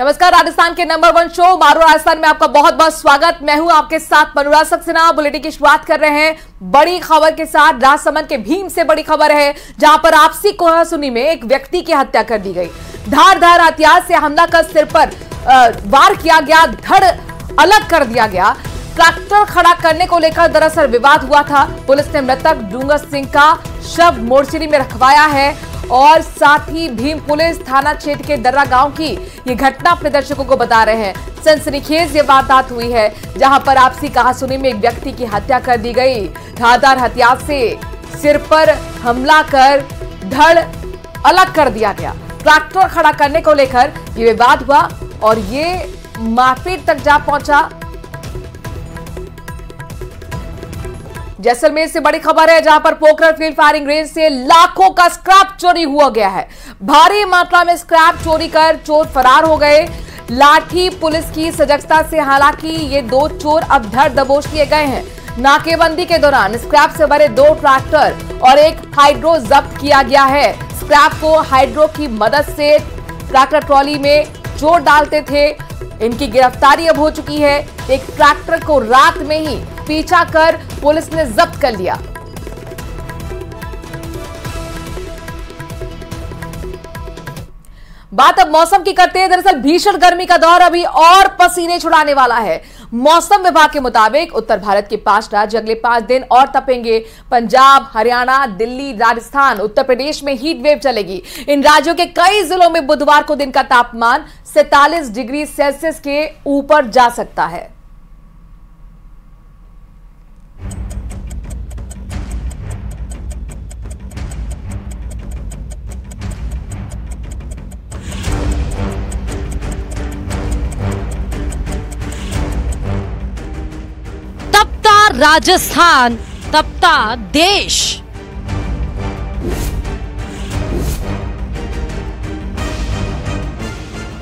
नमस्कार, राजस्थान के number 1 show मारो राजस्थान में आपका बहुत बहुत स्वागत। मैं हूं आपके साथ मनोराज सक्सेना। बुलेटिन की शुरुआत कर रहे हैं बड़ी खबर के साथ। राजसमंद के भीम से बड़ी खबर है, जहां पर आपसी कोहरासुनी में एक व्यक्ति की हत्या कर दी गई। धारदार हथियार से हमला कर सिर पर वार किया गया, धड़ अलग कर दिया गया। ट्रैक्टर खड़ा करने को लेकर दरअसल विवाद हुआ था। पुलिस ने मृतक डूंगर सिंह का शव मोर्चरी में रखवाया है और साथ ही भीम पुलिस थाना क्षेत्र के दर्रा गांव की ये घटना अपने दर्शकों को बता रहे हैं। सनसनीखेज ये वारदात हुई है, जहां पर आपसी कहासुनी में एक व्यक्ति की हत्या कर दी गई। धारदार हथियार से सिर पर हमला कर धड़ अलग कर दिया गया। ट्रैक्टर खड़ा करने को लेकर ये विवाद हुआ और ये मारपीट तक जा पहुंचा। जैसलमेर से बड़ी खबर है, जहां पर पोखरण फील्ड फायरिंग रेंज से लाखों का स्क्रैप चोरी हुआ गया है। भारी मात्रा में स्क्रैप चोरी कर चोर फरार हो गए। लाठी पुलिस की सजगता से हालांकि ये 2 चोर अब धर दबोच लिए गए हैं। नाकेबंदी के दौरान स्क्रैप से भरे 2 ट्रैक्टर और एक हाइड्रो जब्त किया गया है। स्क्रैप को हाइड्रो की मदद से ट्रैक्टर ट्रॉली में चोर डालते थे। इनकी गिरफ्तारी अब हो चुकी है। एक ट्रैक्टर को रात में ही पीछा कर पुलिस ने जब्त कर लिया। बात अब मौसम की करते हैं। दरअसल भीषण गर्मी का दौर अभी और पसीने छुड़ाने वाला है। मौसम विभाग के मुताबिक उत्तर भारत के 5 राज्य अगले 5 दिन और तपेंगे। पंजाब, हरियाणा, दिल्ली, राजस्थान, उत्तर प्रदेश में हीट वेव चलेगी। इन राज्यों के कई जिलों में बुधवार को दिन का तापमान 47 डिग्री सेल्सियस के ऊपर जा सकता है। राजस्थान तपता देश।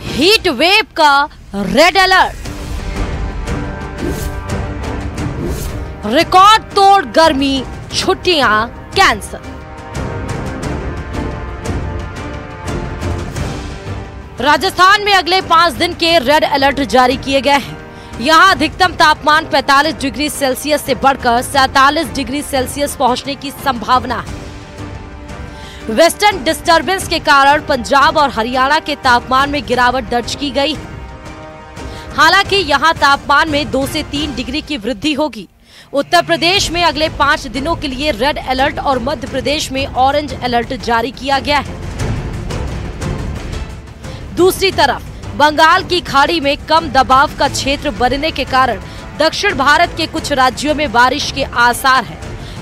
हीट वेव का रेड अलर्ट। रिकॉर्ड तोड़ गर्मी, छुट्टियां कैंसल। राजस्थान में अगले 5 दिन के रेड अलर्ट जारी किए गए हैं। यहाँ अधिकतम तापमान 45 डिग्री सेल्सियस से बढ़कर 47 डिग्री सेल्सियस पहुंचने की संभावना है। वेस्टर्न डिस्टरबेंस के कारण पंजाब और हरियाणा के तापमान में गिरावट दर्ज की गई। हालांकि यहाँ तापमान में 2 से 3 डिग्री की वृद्धि होगी। उत्तर प्रदेश में अगले 5 दिनों के लिए रेड अलर्ट और मध्य प्रदेश में ऑरेंज अलर्ट जारी किया गया है। दूसरी तरफ बंगाल की खाड़ी में कम दबाव का क्षेत्र बनने के कारण दक्षिण भारत के कुछ राज्यों में बारिश के आसार हैं।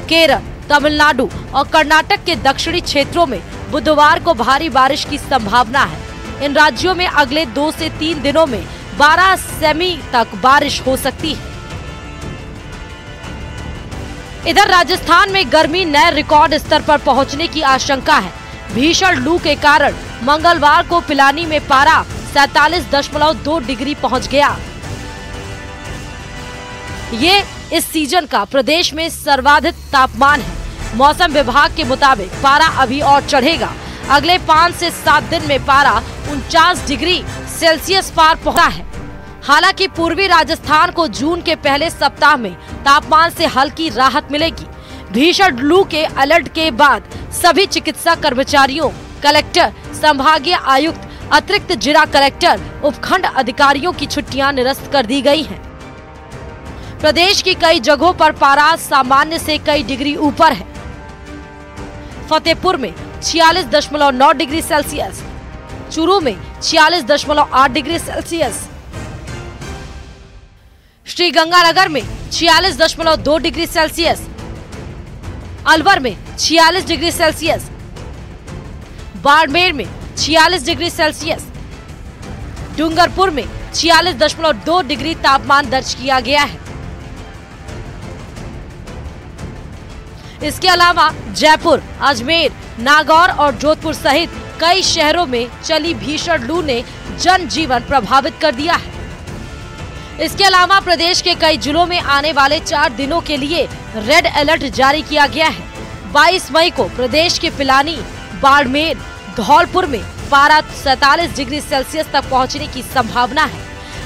केरल, तमिलनाडु और कर्नाटक के दक्षिणी क्षेत्रों में बुधवार को भारी बारिश की संभावना है। इन राज्यों में अगले 2 से 3 दिनों में 12 सेमी तक बारिश हो सकती है। इधर राजस्थान में गर्मी नए रिकॉर्ड स्तर पर पहुंचने की आशंका है। भीषण लू के कारण मंगलवार को पिलानी में पारा 47.2 डिग्री पहुंच गया। ये इस सीजन का प्रदेश में सर्वाधिक तापमान है। मौसम विभाग के मुताबिक पारा अभी और चढ़ेगा। अगले 5 से 7 दिन में पारा 49 डिग्री सेल्सियस पार पहुंचा है। हालांकि पूर्वी राजस्थान को जून के पहले सप्ताह में तापमान से हल्की राहत मिलेगी। भीषण लू के अलर्ट के बाद सभी चिकित्सा कर्मचारियों, कलेक्टर, संभागीय आयुक्त, अतिरिक्त जिला कलेक्टर, उपखंड अधिकारियों की छुट्टियां निरस्त कर दी गई हैं। प्रदेश की कई जगहों पर पारा सामान्य से कई डिग्री ऊपर है। फतेहपुर में 46.9 डिग्री सेल्सियस, चूरू में 46.8 डिग्री सेल्सियस, श्रीगंगानगर में 46.2 डिग्री सेल्सियस, अलवर में 46 डिग्री सेल्सियस, बाड़मेर में 46 डिग्री सेल्सियस, डूंगरपुर में 46.2 डिग्री तापमान दर्ज किया गया है। इसके अलावा जयपुर, अजमेर, नागौर और जोधपुर सहित कई शहरों में चली भीषण लू ने जनजीवन प्रभावित कर दिया है। इसके अलावा प्रदेश के कई जिलों में आने वाले 4 दिनों के लिए रेड अलर्ट जारी किया गया है। 22 मई को प्रदेश के पिलानी, बाड़मेर, धौलपुर में पारा 47 डिग्री सेल्सियस तक पहुंचने की संभावना है।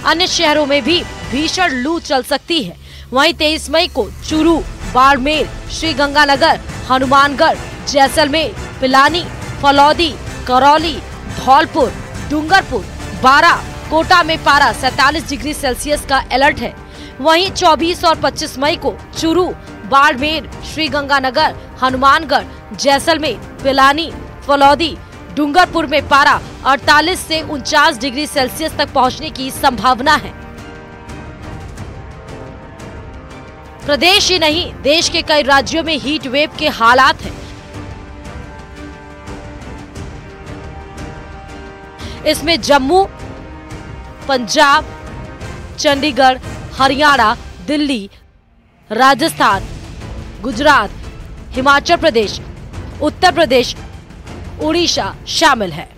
अन्य शहरों में भी भीषण लू चल सकती है। वहीं 23 मई को चूरू, बाड़मेर, श्रीगंगानगर, हनुमानगढ़, जैसलमेर, पिलानी, फलौदी, करौली, धौलपुर, डूंगरपुर, बारा, कोटा में पारा 47 डिग्री सेल्सियस का अलर्ट है। वहीं 24 और 25 मई को चूरू, बाड़मेर, श्रीगंगानगर, हनुमानगढ़, जैसलमेर, पिलानी, फलौदी, डूंगरपुर में पारा 48 से 49 डिग्री सेल्सियस तक पहुंचने की संभावना है। प्रदेश ही नहीं, देश के कई राज्यों में हीट वेव के हालात हैं। इसमें जम्मू, पंजाब, चंडीगढ़, हरियाणा, दिल्ली, राजस्थान, गुजरात, हिमाचल प्रदेश, उत्तर प्रदेश, उड़ीसा शामिल है।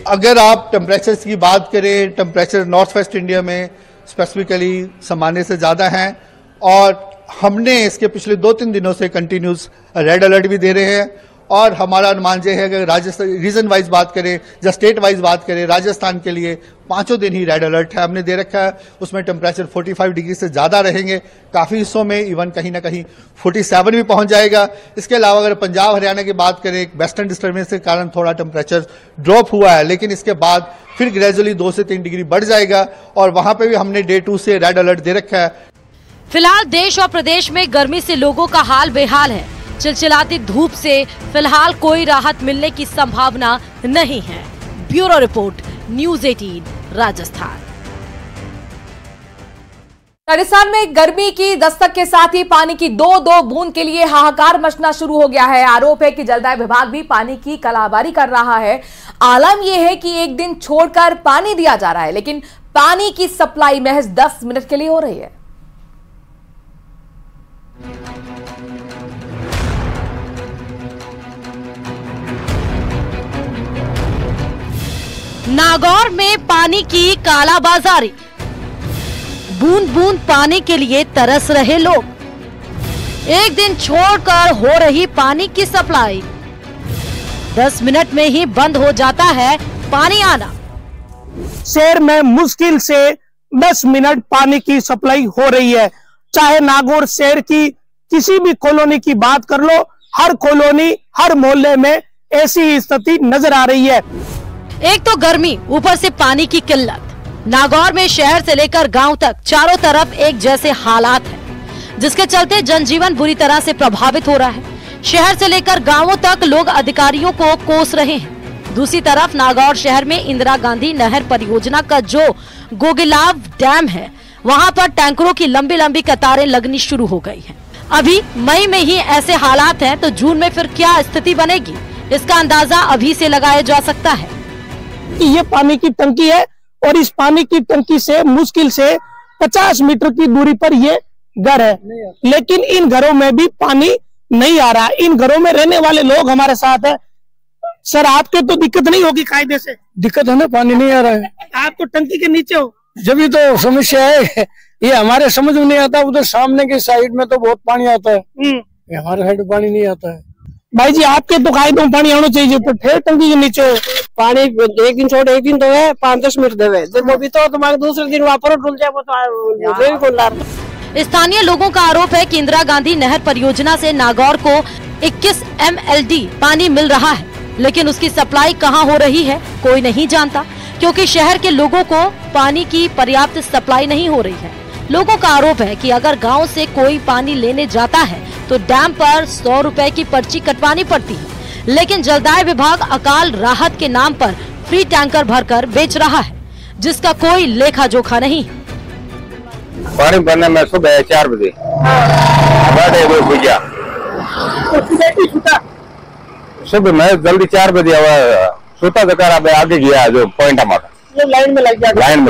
अगर आप टेम्परेचर्स की बात करें, टेम्परेचर नॉर्थ वेस्ट इंडिया में स्पेसिफिकली सामान्य से ज्यादा हैं और हमने इसके पिछले 2-3 दिनों से कंटिन्यूस रेड अलर्ट भी दे रहे हैं और हमारा अनुमान यह है कि राजस्थान रीजन वाइज बात करें या स्टेट वाइज बात करें, राजस्थान के लिए 5 दिन ही रेड अलर्ट है हमने दे रखा है। उसमें टेम्परेचर 45 डिग्री से ज्यादा रहेंगे, काफी हिस्सों में इवन कहीं ना कहीं 47 भी पहुंच जाएगा। इसके अलावा अगर पंजाब हरियाणा की बात करें, वेस्टर्न डिस्टर्बेंस के कारण थोड़ा टेम्परेचर ड्रॉप हुआ है, लेकिन इसके बाद फिर ग्रेजुअली 2 से 3 डिग्री बढ़ जाएगा और वहां पर भी हमने डे 2 से रेड अलर्ट दे रखा है। फिलहाल देश और प्रदेश में गर्मी से लोगों का हाल बेहाल है। चिलचिलाती धूप से फिलहाल कोई राहत मिलने की संभावना नहीं है। Bureau report, news 18 Rajasthan. Rajasthan में गर्मी की दस्तक के साथ ही पानी की दो बूंद के लिए हाहाकार मचना शुरू हो गया है। आरोप है कि जलदाय विभाग भी पानी की कालाबारी कर रहा है। आलम यह है कि एक दिन छोड़कर पानी दिया जा रहा है, लेकिन पानी की सप्लाई महज 10 मिनट के लिए हो रही है। नागौर में पानी की कालाबाजारी, बूंद बूंद पानी के लिए तरस रहे लोग। एक दिन छोड़कर हो रही पानी की सप्लाई, 10 मिनट में ही बंद हो जाता है पानी आना। शहर में मुश्किल से 10 मिनट पानी की सप्लाई हो रही है। चाहे नागौर शहर की किसी भी कॉलोनी की बात कर लो, हर कॉलोनी, हर मोहल्ले में ऐसी स्थिति नजर आ रही है। एक तो गर्मी, ऊपर से पानी की किल्लत। नागौर में शहर से लेकर गांव तक चारों तरफ एक जैसे हालात हैं, जिसके चलते जनजीवन बुरी तरह से प्रभावित हो रहा है। शहर से लेकर गांवों तक लोग अधिकारियों को कोस रहे हैं। दूसरी तरफ नागौर शहर में इंदिरा गांधी नहर परियोजना का जो गोगिलाव डैम है, वहां पर टैंकरों की लंबी लंबी कतारें लगनी शुरू हो गई हैं। अभी मई में ही ऐसे हालात हैं, तो जून में फिर क्या स्थिति बनेगी, इसका अंदाजा अभी से लगाया जा सकता है। ये पानी की टंकी है और इस पानी की टंकी से मुश्किल से 50 मीटर की दूरी पर ये घर है, लेकिन इन घरों में भी पानी नहीं आ रहा। इन घरों में रहने वाले लोग हमारे साथ है। सर, आपके तो दिक्कत नहीं होगी कायदे से? दिक्कत है ना, पानी नहीं आ रहा है। आप तो टंकी के नीचे हो। जब भी तो समस्या है, ये हमारे समझ में नहीं आता। उधर सामने की साइड में तो बहुत पानी आता है, हमारे साइड पानी नहीं आता है। भाई जी, आपके तो कायदों में पानी आना चाहिए, तो फिर टंकी के नीचे हो। पानी एक दिन छोड़ एक दिन तो है, 5-10 मिनट देवे, जब भी तो तुम्हारे दूसरे दिन वापस डुल जाए वो तो। स्थानीय लोगों का आरोप है कि इंदिरा गांधी नहर परियोजना से नागौर को 21 MLD पानी मिल रहा है, लेकिन उसकी सप्लाई कहां हो रही है कोई नहीं जानता, क्योंकि शहर के लोगों को पानी की पर्याप्त सप्लाई नहीं हो रही है। लोगों का आरोप है कि अगर गांव से कोई पानी लेने जाता है तो डैम पर 100 रुपए की पर्ची कटवानी पड़ती है, लेकिन जलदाय विभाग अकाल राहत के नाम पर फ्री टैंकर भरकर बेच रहा है, जिसका कोई लेखा जोखा नहीं। पानी भरने में सुबह 4 बजे सुबह में जल्दी 4 बजे सोता जकार अब आगे गया जो पॉइंट हमारा लाइन में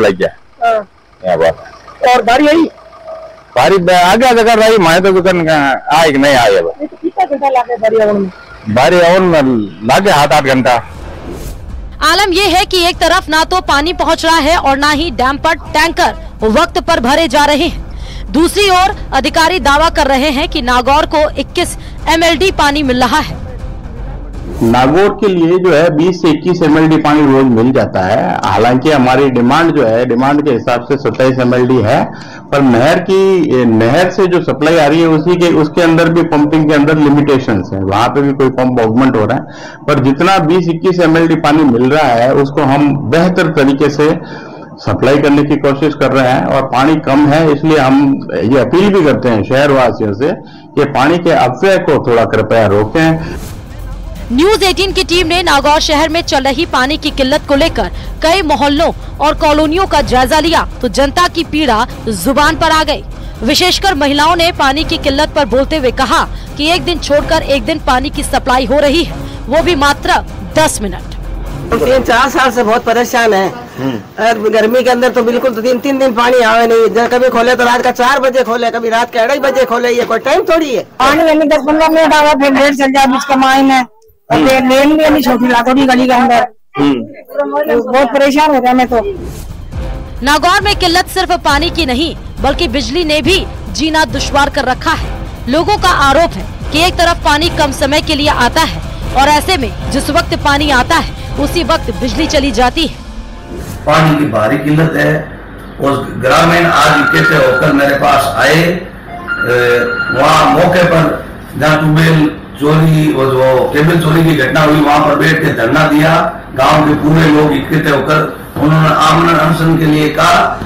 लग गया। और बारी आई बारी आगे जगह रही मैं तो दुकान आए नहीं आए। कितना घंटा लगे बारी आवन में लागे 7-8 घंटा। आलम यह है कि एक तरफ ना तो पानी पहुंच रहा है और ना ही डैम पर टैंकर वक्त पर भरे जा रहे हैं। दूसरी ओर अधिकारी दावा कर रहे हैं कि नागौर को 21 MLD पानी मिल रहा है। नागौर के लिए जो है 20 से 21 MLD पानी रोज मिल जाता है। हालांकि हमारी डिमांड जो है, डिमांड के हिसाब से 27 MLD है, पर नहर से जो सप्लाई आ रही है उसके अंदर भी पंपिंग के अंदर लिमिटेशंस है, वहां पे भी कोई पंप ऑगमेंट हो रहा है। पर जितना 20-21 MLD पानी मिल रहा है उसको हम बेहतर तरीके से सप्लाई करने की कोशिश कर रहे हैं, और पानी कम है इसलिए हम ये अपील भी करते हैं शहरवासियों से कि पानी के अपव्यय को थोड़ा कृपया रोकें। न्यूज 18 की टीम ने नागौर शहर में चल रही पानी की किल्लत को लेकर कई मोहल्लों और कॉलोनियों का जायजा लिया तो जनता की पीड़ा जुबान पर आ गई। विशेषकर महिलाओं ने पानी की किल्लत पर बोलते हुए कहा कि एक दिन छोड़कर एक दिन पानी की सप्लाई हो रही है, वो भी मात्र 10 मिनट। 3-4 साल से बहुत परेशान है। गर्मी के अंदर तो बिल्कुल 3-3 दिन पानी आवे नहीं। कभी खोले तो रात का 4 बजे खोले, कभी रात के 2:30 बजे खोले। ये कोई टाइम थोड़ी है। पानी 10-15 मिनट आवा, फिर लेट चल जाए बीच का माइन है, लेन भी नहीं छोटी लाखोड़ी गली के अंदर। बहुत परेशान हो गया मैं तो। नागौर में किल्लत सिर्फ पानी की नहीं बल्कि बिजली ने भी जीना दुश्वार कर रखा है। लोगों का आरोप है कि एक तरफ पानी कम समय के लिए आता है और ऐसे में जिस वक्त पानी आता है उसी वक्त बिजली चली जाती है। पानी की भारी किल्लत है और ग्रामीण आज इकट्ठे होकर मेरे पास आए। वहाँ मौके पर जहाँ ट्यूबवेल चोरी और जो केबल चोरी की घटना हुई वहाँ पर बैठ के धरना दिया। गांव के पूरे लोग इकट्ठे होकर उन्होंने आमरण अनशन के लिए कहा।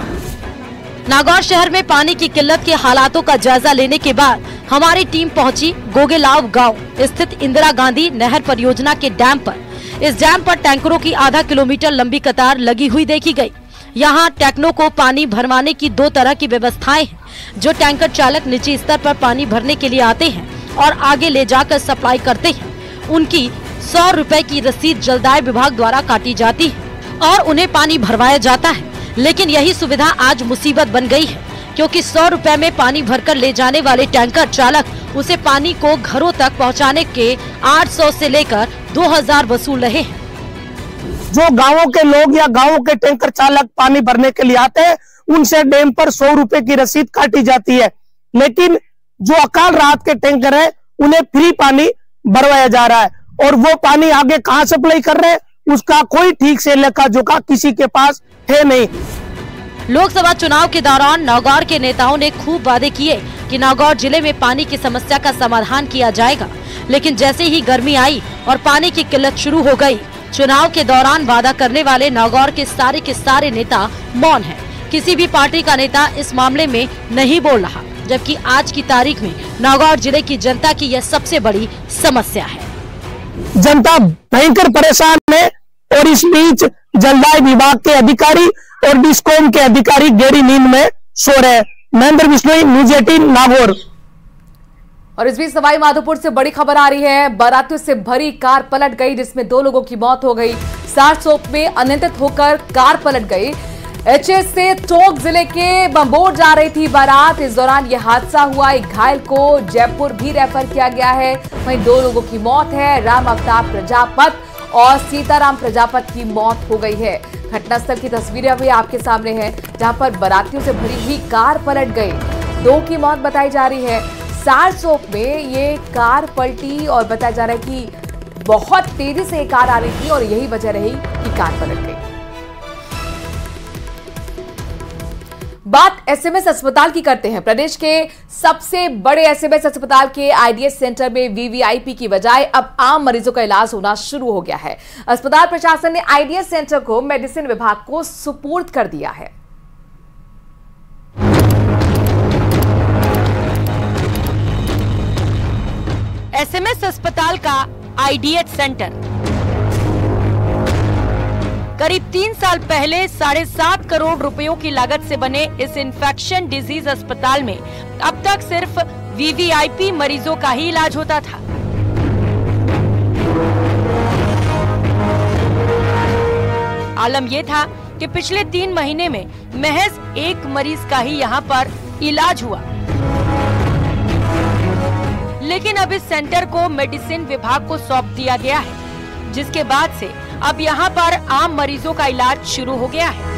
नागौर शहर में पानी की किल्लत के हालातों का जायजा लेने के बाद हमारी टीम पहुंची गोगेलाव गांव स्थित इंदिरा गांधी नहर परियोजना के डैम पर। इस डैम पर टैंकरों की आधा किलोमीटर लंबी कतार लगी हुई देखी गई। यहाँ टैंकरों को पानी भरवाने की 2 तरह की व्यवस्थाएं हैं। जो टैंकर चालक निजी स्तर पर पानी भरने के लिए आते हैं और आगे ले जाकर सप्लाई करते हैं, उनकी 100 रुपए की रसीद जलदाय विभाग द्वारा काटी जाती है और उन्हें पानी भरवाया जाता है। लेकिन यही सुविधा आज मुसीबत बन गई है, क्योंकि 100 रुपए में पानी भरकर ले जाने वाले टैंकर चालक उसे पानी को घरों तक पहुंचाने के 800 से लेकर 2000 वसूल रहे हैं। जो गांवों के लोग या गांवों के टैंकर चालक पानी भरने के लिए आते हैं उनसे डैम पर 100 रुपए की रसीद काटी जाती है, लेकिन जो अकाल रात के टैंकर है उन्हें फ्री पानी भरवाया जा रहा है और वो पानी आगे कहां सप्लाई कर रहे हैं उसका कोई ठीक से लेखा जोखा किसी के पास है नहीं। लोकसभा चुनाव के दौरान नागौर के नेताओं ने खूब वादे किए कि नागौर जिले में पानी की समस्या का समाधान किया जाएगा, लेकिन जैसे ही गर्मी आई और पानी की किल्लत शुरू हो गई, चुनाव के दौरान वादा करने वाले नागौर के सारे नेता मौन हैं। किसी भी पार्टी का नेता इस मामले में नहीं बोल रहा, जबकि आज की तारीख में नागौर जिले की जनता की यह सबसे बड़ी समस्या है। जनता भयंकर परेशान है और इस बीच जलदाय विभाग के अधिकारी और डिस्कॉम के अधिकारी गहरी नींद में सो रहे हैं। महेंद्र बिश्नोई, न्यूज 18 नागौर। और इस बीच सवाई माधोपुर से बड़ी खबर आ रही है। बारातियों से भरी कार पलट गई जिसमें 2 लोगों की मौत हो गई। सारसोप में अनियंत्रित होकर कार पलट गई। एचएस से टोंक जिले के बंबोर जा रही थी बारात। इस दौरान यह हादसा हुआ। एक घायल को जयपुर भी रेफर किया गया है। वहीं 2 लोगों की मौत है। राम अवतार प्रजापत और सीताराम प्रजापत की मौत हो गई है। घटनास्थल की तस्वीरें अभी आपके सामने हैं, जहां पर बारातियों से भरी हुई कार पलट गई। 2 की मौत बताई जा रही है। सारसोप में ये कार पलटी और बताया जा रहा है कि बहुत तेजी से ये कार आ रही थी और यही वजह रही कि कार पलट गई। बात एसएमएस अस्पताल की करते हैं। प्रदेश के सबसे बड़े एसएमएस अस्पताल के आईडीएस सेंटर में वीवीआईपी की बजाय अब आम मरीजों का इलाज होना शुरू हो गया है। अस्पताल प्रशासन ने आईडीएस सेंटर को मेडिसिन विभाग को सुपुर्द कर दिया है। एसएमएस अस्पताल का आईडीएस सेंटर करीब 3 साल पहले 7.5 करोड़ रुपयों की लागत से बने इस इन्फेक्शन डिजीज अस्पताल में अब तक सिर्फ वीवीआईपी मरीजों का ही इलाज होता था। आलम यह था कि पिछले 3 महीने में महज 1 मरीज का ही यहां पर इलाज हुआ, लेकिन अब इस सेंटर को मेडिसिन विभाग को सौंप दिया गया है, जिसके बाद से अब यहाँ पर आम मरीजों का इलाज शुरू हो गया है।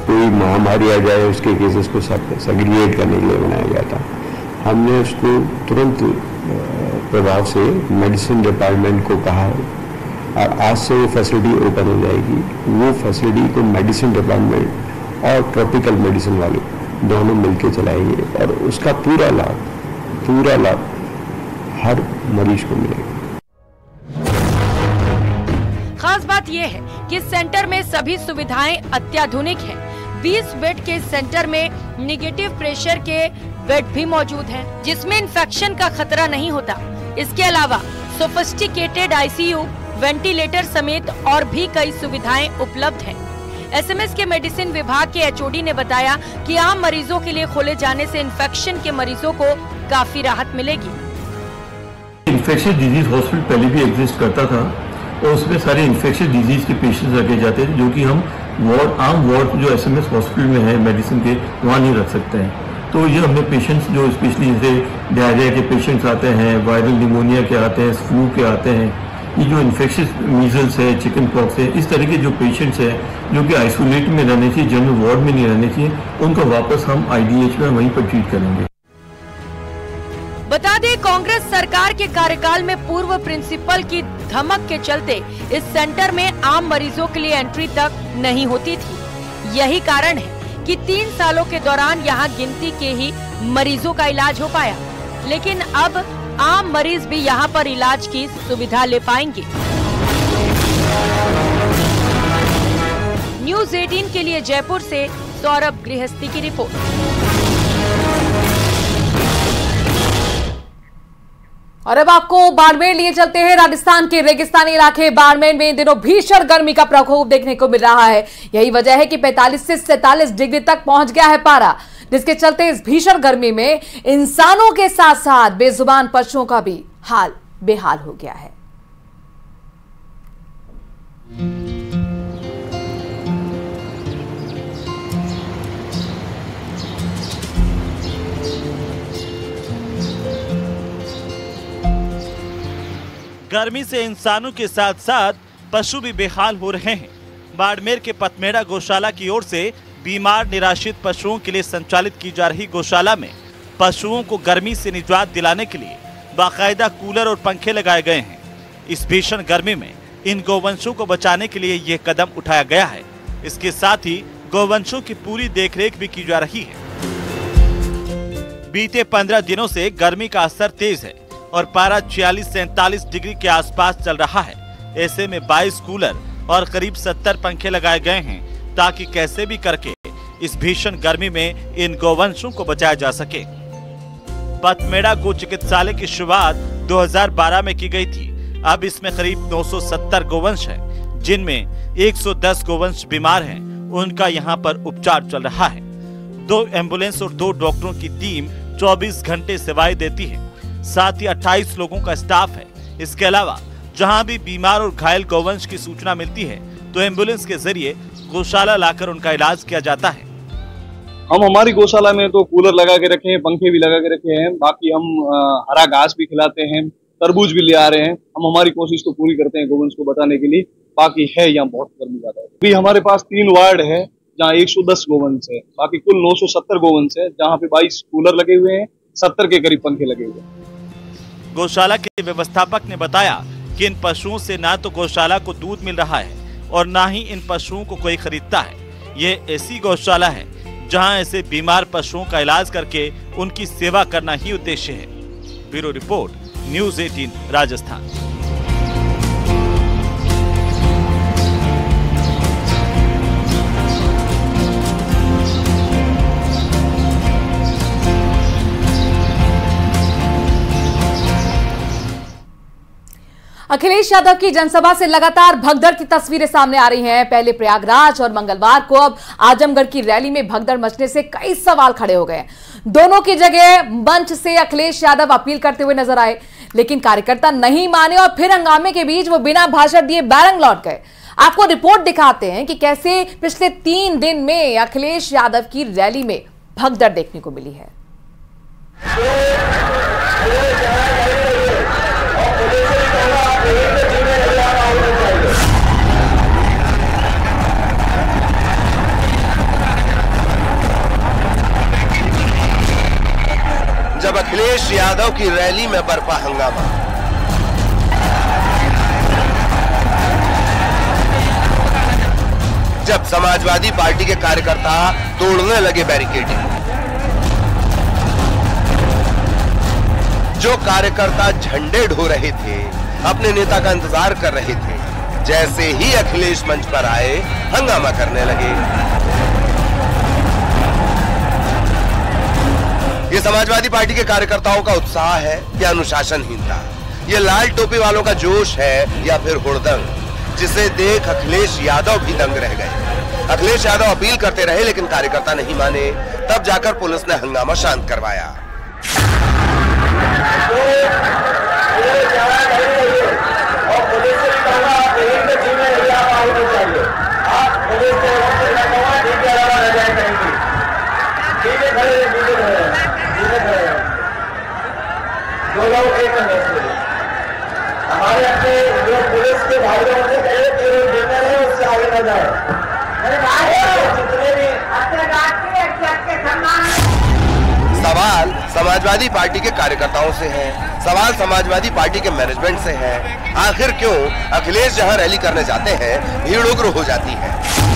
कोई महामारी आ जाए उसके केसेस को सेग्रीगेट करने के लिए बनाया गया था। हमने उसको तुरंत प्रभाव से मेडिसिन डिपार्टमेंट को कहा है और आज से वो फैसिलिटी ओपन हो जाएगी। वो फैसिलिटी को मेडिसिन डिपार्टमेंट और ट्रॉपिकल मेडिसिन वाले दोनों मिलकर चलाएंगे और उसका पूरा लाभ हर मरीज को मिलेगा। खास बात यह है कि सेंटर में सभी सुविधाएं अत्याधुनिक हैं। 20 बेड के सेंटर में नेगेटिव प्रेशर के बेड भी मौजूद हैं, जिसमें इन्फेक्शन का खतरा नहीं होता। इसके अलावा सोफिस्टिकेटेड आईसीयू, वेंटिलेटर समेत और भी कई सुविधाएं उपलब्ध हैं। एसएमएस के मेडिसिन विभाग के एचओडी ने बताया कि आम मरीजों के लिए खोले जाने से इन्फेक्शन के मरीजों को काफी राहत मिलेगी। इन्फेक्शियस डिजीज हॉस्पिटल पहले भी एग्जिस्ट करता था और उसमें सारे इन्फेक्शियस डिजीज के पेशेंट्स रखे जाते थे, जो कि हम आम वार्ड जो एसएमएस हॉस्पिटल में है मेडिसिन के, वहाँ नहीं रख सकते हैं। तो ये हमने पेशेंट्स जो स्पेशली जैसे डायरिया के पेशेंट्स आते हैं, वायरल निमोनिया के आते हैं, फ्लू के आते हैं, ये जो इन्फेक्शियस मीजल्स है, चिकन पॉक्स है, इस तरह के जो पेशेंट्स हैं जो कि आइसोलेट में रहने चाहिए, जनरल वार्ड में नहीं रहने चाहिए, उनको वापस हम आईडीएच में वहीं पर ट्रीट करेंगे। बता दें, कांग्रेस सरकार के कार्यकाल में पूर्व प्रिंसिपल की धमक के चलते इस सेंटर में आम मरीजों के लिए एंट्री तक नहीं होती थी। यही कारण है कि 3 सालों के दौरान यहाँ गिनती के ही मरीजों का इलाज हो पाया, लेकिन अब आम मरीज भी यहाँ पर इलाज की सुविधा ले पाएंगे। न्यूज़ 18 के लिए जयपुर से सौरभ गृहस्थी की रिपोर्ट। और अब आपको बाड़मेर लिए चलते हैं। राजस्थान के रेगिस्तानी इलाके बाड़मेर में इन दिनों भीषण गर्मी का प्रकोप देखने को मिल रहा है। यही वजह है कि 45 से 47 डिग्री तक पहुंच गया है पारा, जिसके चलते इस भीषण गर्मी में इंसानों के साथ साथ बेजुबान पशुओं का भी हाल बेहाल हो गया है। गर्मी से इंसानों के साथ साथ पशु भी बेहाल हो रहे हैं। बाड़मेर के पथमेड़ा गौशाला की ओर से बीमार निराश्रित पशुओं के लिए संचालित की जा रही गौशाला में पशुओं को गर्मी से निजात दिलाने के लिए बाकायदा कूलर और पंखे लगाए गए हैं। इस भीषण गर्मी में इन गौवंशों को बचाने के लिए ये कदम उठाया गया है। इसके साथ ही गौवंशों की पूरी देखरेख भी की जा रही है। बीते 15 दिनों से गर्मी का असर तेज है और पारा 46 से 47 डिग्री के आसपास चल रहा है। ऐसे में 22 कूलर और करीब 70 पंखे लगाए गए हैं ताकि कैसे भी करके इस भीषण गर्मी में इन गौवंशों को बचाया जा सके। पथमेड़ा गो चिकित्सालय की शुरुआत 2012 में की गई थी। अब इसमें करीब 970 गौवंश हैं, जिनमें 110 गौवंश बीमार हैं। उनका यहाँ पर उपचार चल रहा है। 2 एम्बुलेंस और 2 डॉक्टरों की टीम 24 घंटे सेवाएं देती है। साथ ही 28 लोगों का स्टाफ है। इसके अलावा जहां भी बीमार और घायल गौवंश की सूचना मिलती है तो एम्बुलेंस के जरिए गौशाला लाकर उनका इलाज किया जाता है। हम हमारी गौशाला में तो कूलर लगा के रखे हैं, पंखे भी लगा के रखे हैं। बाकी हम हरा घास भी खिलाते हैं, तरबूज भी ले आ रहे हैं। हम हमारी कोशिश तो पूरी करते हैं गौवंश को बचाने के लिए। बाकी है यहाँ बहुत गर्मी ज्यादा है। अभी हमारे पास 3 वार्ड है जहाँ 110 गौवंश है। बाकी कुल 970 गौवंश है, जहाँ पे 22 कूलर लगे हुए हैं, 70 के करीब पंखे लगे हुए हैं। गौशाला के व्यवस्थापक ने बताया कि इन पशुओं से ना तो गौशाला को दूध मिल रहा है और ना ही इन पशुओं को कोई खरीदता है। ये ऐसी गौशाला है जहां ऐसे बीमार पशुओं का इलाज करके उनकी सेवा करना ही उद्देश्य है। Bureau report, news 18 Rajasthan. Akhilesh Yadav की जनसभा से लगातार भगदड़ की तस्वीरें सामने आ रही हैं। पहले प्रयागराज और मंगलवार को अब आजमगढ़ की रैली में भगदड़ मचने से कई सवाल खड़े हो गए। दोनों की जगह मंच से अखिलेश यादव अपील करते हुए नजर आए, लेकिन कार्यकर्ता नहीं माने और फिर हंगामे के बीच वो बिना भाषण दिए बैरंग लौट गए। आपको रिपोर्ट दिखाते हैं कि कैसे पिछले 3 दिन में अखिलेश यादव की रैली में भगदड़ देखने को मिली है। जब अखिलेश यादव की रैली में बरपा हंगामा, जब समाजवादी पार्टी के कार्यकर्ता तोड़ने लगे बैरिकेडिंग। जो कार्यकर्ता झंडे ढो रहे थे, अपने नेता का इंतजार कर रहे थे, जैसे ही अखिलेश मंच पर आए हंगामा करने लगे। ये समाजवादी पार्टी के कार्यकर्ताओं का उत्साह है या अनुशासनहीनता? ये लाल टोपी वालों का जोश है या फिर हुड़दंग, जिसे देख अखिलेश यादव भी दंग रह गए। अखिलेश यादव अपील करते रहे लेकिन कार्यकर्ता नहीं माने, तब जाकर पुलिस ने हंगामा शांत करवाया। हमारे अपने जो पुलिस के भाइयों से कहे कि वो देते रहे, उससे आगे न जाए। जितने भी सवाल समाजवादी पार्टी के कार्यकर्ताओं से है, सवाल समाजवादी पार्टी के मैनेजमेंट से है। आखिर क्यों अखिलेश जहां रैली करने जाते हैं भीड़ उग्र हो जाती है?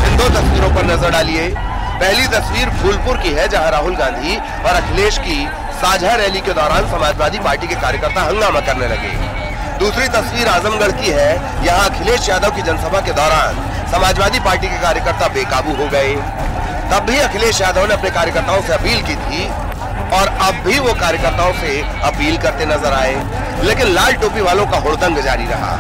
इन दो तस्वीरों पर नजर डालिए। पहली तस्वीर फूलपुर की है, जहां राहुल गांधी और अखिलेश की साझा रैली के दौरान समाजवादी पार्टी के कार्यकर्ता हंगामा करने लगे। दूसरी तस्वीर आजमगढ़ की है, यहाँ अखिलेश यादव की जनसभा के दौरान समाजवादी पार्टी के कार्यकर्ता बेकाबू हो गए। तब भी अखिलेश यादव ने अपने कार्यकर्ताओं से अपील की थी और अब भी वो कार्यकर्ताओं से अपील करते नजर आए, लेकिन लाल टोपी वालों का हुड़दंग जारी रहा।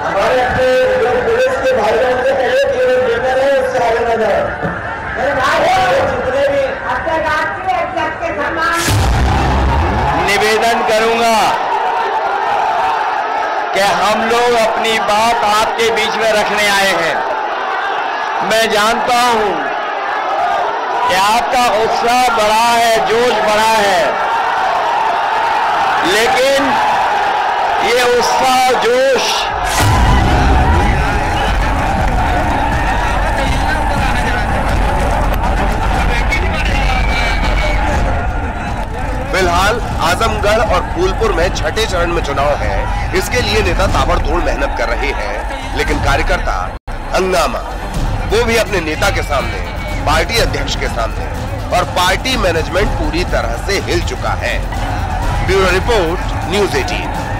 हमारे अपने जो पुलिस के भाइयों से कहे कि वो देते रहे, उससे आगे न जाए। जितने भी निवेदन करूंगा कि हम लोग अपनी बात आपके बीच में रखने आए हैं। मैं जानता हूं कि आपका उत्साह बड़ा है, जोश बड़ा है, लेकिन ये उत्साह जोश फिलहाल आजमगढ़ और फूलपुर में छठे चरण में चुनाव है। इसके लिए नेता ताबड़तोड़ मेहनत कर रहे हैं, लेकिन कार्यकर्ता हंगामा, वो भी अपने नेता के सामने, पार्टी अध्यक्ष के सामने, और पार्टी मैनेजमेंट पूरी तरह से हिल चुका है। Bureau report, news 18।